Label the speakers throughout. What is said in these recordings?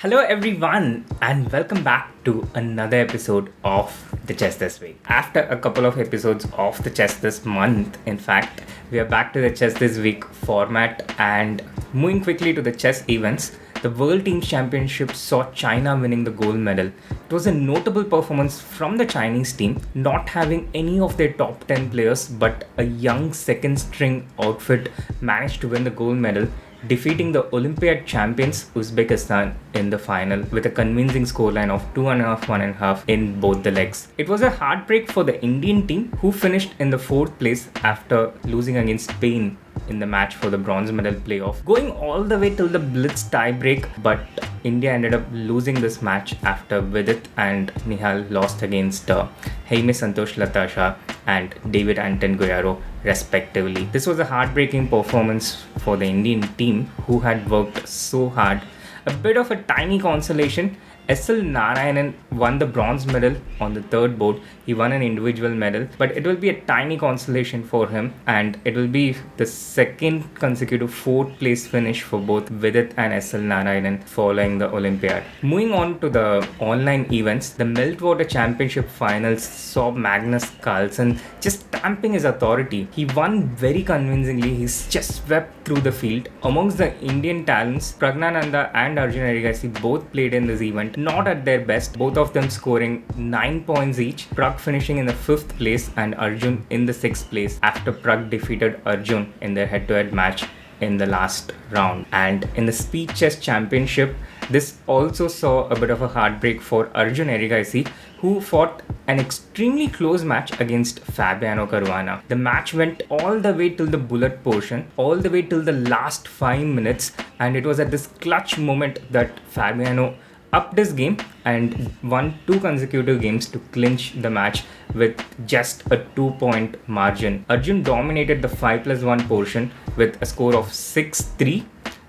Speaker 1: Hello everyone and welcome back to another episode of the Chess This Week. After a couple of episodes of the Chess This Month, in fact, we are back to the Chess This Week format and moving quickly to the chess events. The World Teams Championship saw China winning the gold medal. It was a notable performance from the Chinese team, not having any of their top 10 players, but a young second string outfit managed to win the gold medal, defeating the Olympiad champions Uzbekistan in the final with a convincing scoreline of 2.5, 1.5 in both the legs. It was a heartbreak for the Indian team, who finished in the 4th place after losing against Spain in the match for the bronze medal playoff, going all the way till the blitz tiebreak, but India ended up losing this match after Vidit and Nihal lost against Jaime Santosh Latasha and David Anton Guerrero respectively. This was a heartbreaking performance for the Indian team, who had worked so hard. A bit of a tiny consolation, S.L. Narayanan won the bronze medal on the 3rd board. He won an individual medal, but it will be a tiny consolation for him, and it will be the second consecutive 4th place finish for both Vidit and S.L. Narayanan following the Olympiad. Moving on to the online events, the Meltwater Championship finals saw Magnus Carlsen just stamping his authority. He won very convincingly. He's just swept through the field. Amongst the Indian talents, Pragg and Arjun both played in this event, not at their best, both of them scoring 9 points each. Pragg finishing in the 5th place and Arjun in the 6th place after Pragg defeated Arjun in their head-to-head match in the last round. And in the Speed Chess Championship, this also saw a bit of a heartbreak for Arjun Erigaisi, who fought an extremely close match against Fabiano Caruana. The match went all the way till the bullet portion, all the way till the last 5 minutes, and it was at this clutch moment that Fabiano upped his game and won 2 consecutive games to clinch the match with just a 2-point margin. Arjun dominated the 5+1 portion with a score of 6-3,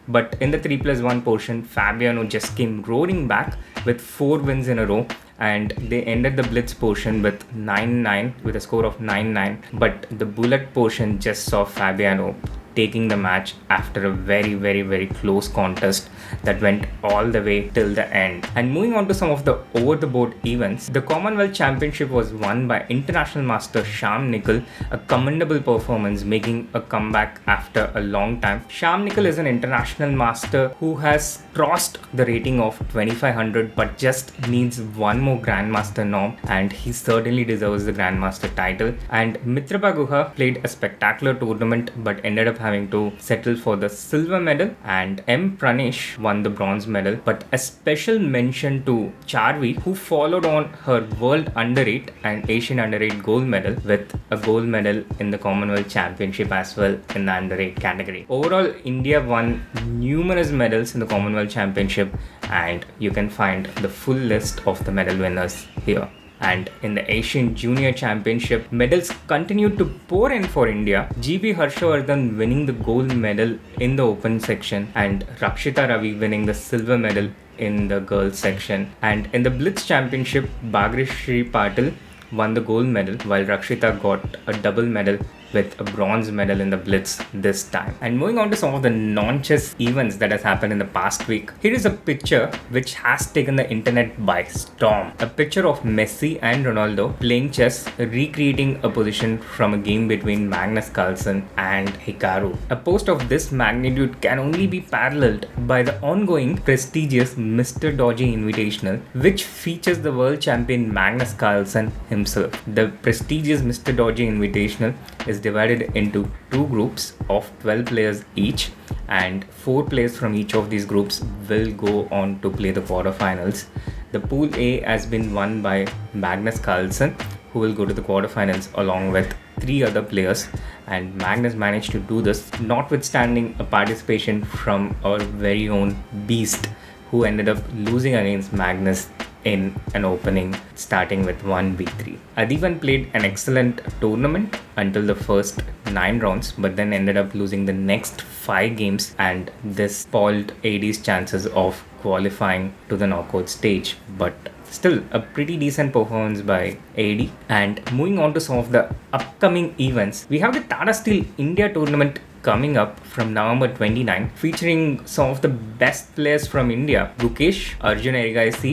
Speaker 1: but in the 3+1 portion, Fabiano just came roaring back with 4 wins in a row, and they ended the blitz portion with 9-9 with a score of 9-9, but the bullet portion just saw Fabiano taking the match after a very close contest that went all the way till the end. And moving on to some of the over-the-board events, the Commonwealth Championship was won by International Master Shyam Nikhil, a commendable performance, making a comeback after a long time. Shyam Nikhil is an international master who has crossed the rating of 2500 but just needs one more Grandmaster norm, and he certainly deserves the Grandmaster title. And Mitrabha Guha played a spectacular tournament but ended up having to settle for the silver medal, and M. Pranesh won the bronze medal. But a special mention to Charvi, who followed on her World Under 8 and Asian Under 8 gold medal with a gold medal in the Commonwealth Championship as well in the Under 8 category. Overall, India won numerous medals in the Commonwealth Championship, and you can find the full list of the medal winners here. And in the Asian Junior Championship, medals continued to pour in for India. GB Harshavardhan winning the gold medal in the open section, and Rakshita Ravi winning the silver medal in the girls section. And in the Blitz Championship, Bhagrishri Patil won the gold medal, while Rakshita got a double medal with a bronze medal in the Blitz this time. And moving on to some of the non-chess events that has happened in the past week, here is a picture which has taken the internet by storm. A picture of Messi and Ronaldo playing chess, recreating a position from a game between Magnus Carlsen and Hikaru. A post of this magnitude can only be paralleled by the ongoing prestigious Mr. Dodgy Invitational, which features the world champion Magnus Carlsen himself. The prestigious Mr. Dodgy Invitational is divided into 2 groups of 12 players each, and 4 players from each of these groups will go on to play the quarterfinals. The Pool A has been won by Magnus Carlsen, who will go to the quarterfinals along with 3 other players, and Magnus managed to do this notwithstanding a participation from our very own Beast, who ended up losing against Magnus in an opening starting with 1v3. Adivan played an excellent tournament until the first 9 rounds, but then ended up losing the next 5 games, and this spoiled AD's chances of qualifying to the knockout stage. But still a pretty decent performance by AD. And moving on to some of the upcoming events, we have the Tata Steel India tournament coming up from November 29, featuring some of the best players from India: Gukesh, Arjun,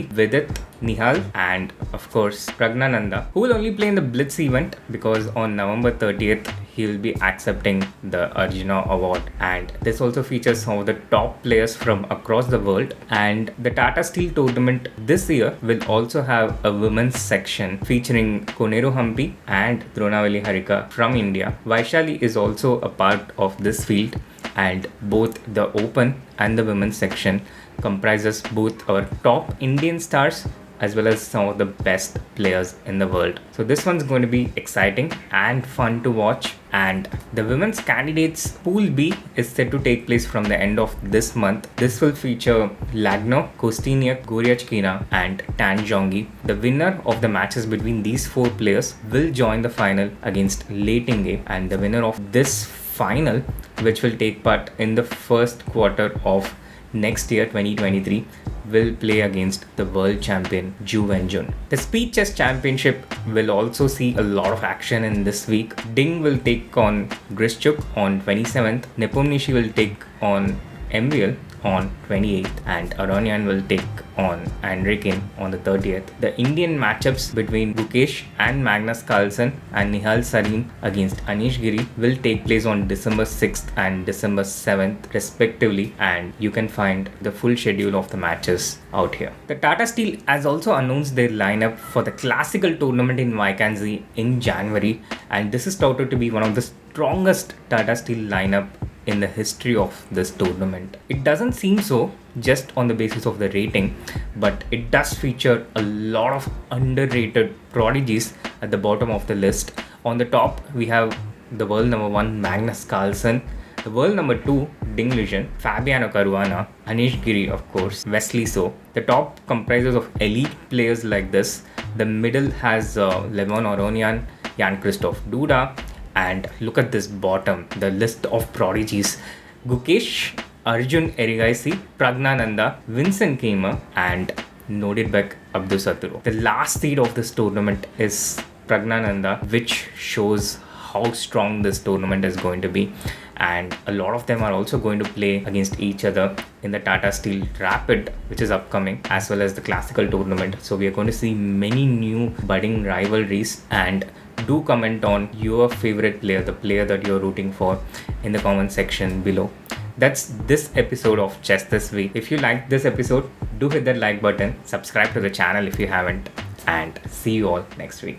Speaker 1: Vidit, Nihal, and of course Pragg, who will only play in the Blitz event because on November 30th he will be accepting the Arjuna award. And this also features some of the top players from across the world. And the Tata Steel tournament this year will also have a women's section featuring Koneru Hampi and Dronavali Harika from India. Vaishali is also a part of this field, and both the open and the women's section comprises both our top Indian stars as well as some of the best players in the world. So this one's going to be exciting and fun to watch. And the women's candidates pool B is set to take place from the end of this month. This will feature Lagno, Kostiniak, Goryachkina and Tan Jongi. The winner of the matches between these four players will join the final against Leitinge, and the winner of this final, which will take part in the first quarter of next year 2023, will play against the world champion Ju Wenjun. The Speed Chess Championship will also see a lot of action in this week. Ding will take on Grischuk on 27th, Nepomniachtchi will take on MVL on 28th, and Aronian will take on Andrekin on the 30th. The Indian matchups between Gukesh and Magnus Carlsen and Nihal Sarin against Anish Giri will take place on December 6th and December 7th respectively, and you can find the full schedule of the matches out here. The Tata Steel has also announced their lineup for the classical tournament in Vaikansy in January, and this is touted to be one of the strongest Tata Steel lineup in the history of this tournament. It doesn't seem so just on the basis of the rating, but it does feature a lot of underrated prodigies at the bottom of the list. On the top, we have the world number 1 Magnus Carlsen, the world number 2 Ding Liren, Fabiano Caruana, Anish Giri of course, Wesley So. The top comprises of elite players like this. The middle has Levon Aronian, Jan Christoph Duda, and look at this bottom, the list of prodigies: Gukesh, Arjun Erigaisi, Pragg, Vincent Keimer, and Nodidbek Abdusaturu. The last seed of this tournament is Pragg, which shows how strong this tournament is going to be. And a lot of them are also going to play against each other in the Tata Steel Rapid, which is upcoming, as well as the classical tournament. So we are going to see many new budding rivalries. And do comment on your favorite player, the player that you're rooting for, in the comment section below. That's this episode of Chess This Week. If you liked this episode, do hit that like button, subscribe to the channel if you haven't, and see you all next week.